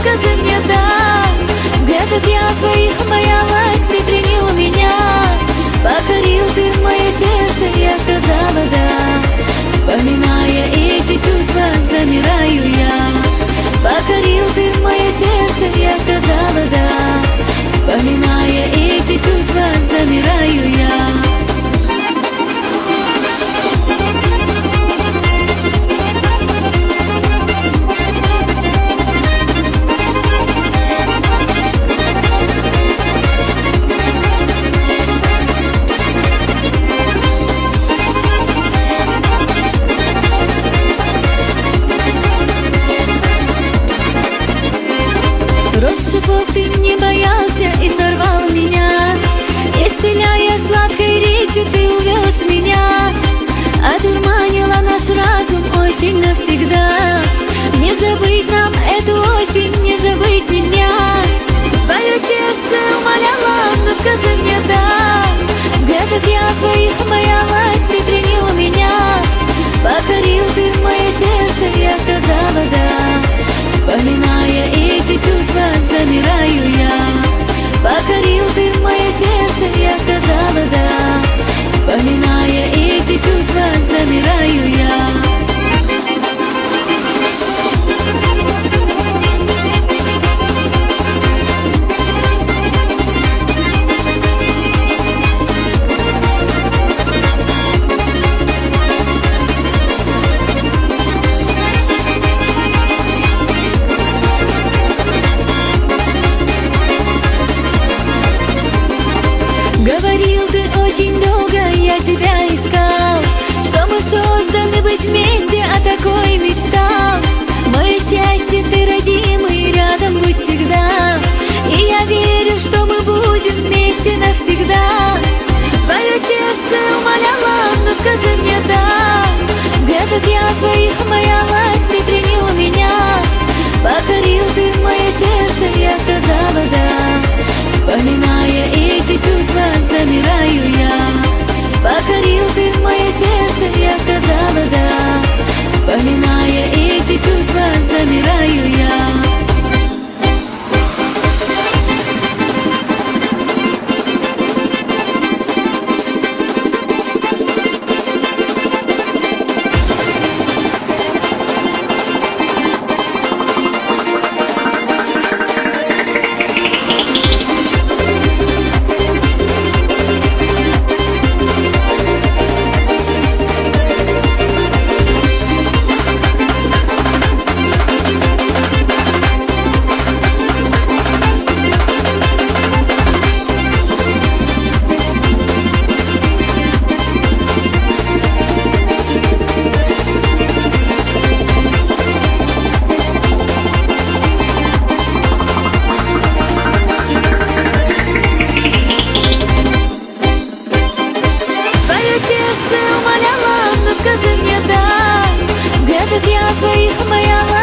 скажи мне да. Взглядов я твоих боялась, ты пленил меня. Покорил ты мое сердце, я сказала да. Вспоминая эти чувства, замираю я. Покорил ты мое сердце, я сказала да. Вспоминая эти чувства, замираю я. Роз шипов ты не боялся и сорвал меня. Исцеляя сладкой речью, ты увез меня. Одурманила наш разум осень навсегда. Не забыть нам эту осень, не забыть меня. Твое сердце умоляло, но скажи мне да. Взглядов я твоих боялась, ты пленил меня. Покорил ты мое сердце, я сказала да. Вспоминая эти чувства, замираю я. Покорил ты мое сердце, я сказала да. Вспоминая эти чувства, замираю я. Говорил ты очень долго, я тебя искал, что мы созданы быть вместе, о такой мечтал. Мое счастье ты родимый, рядом быть всегда. И я верю, что мы будем вместе навсегда. Твое сердце умоляло, но скажи мне да. Взглядов я твоих боялась, ты пленил меня. Покорил ты мое сердце, я сказала да. Вспоминая эти чувства, замираю я. Покорил ты мое сердце, я сказала да. Вспоминая эти чувства, замираю я. Скажи мне да. Взглядов я твоих боялась.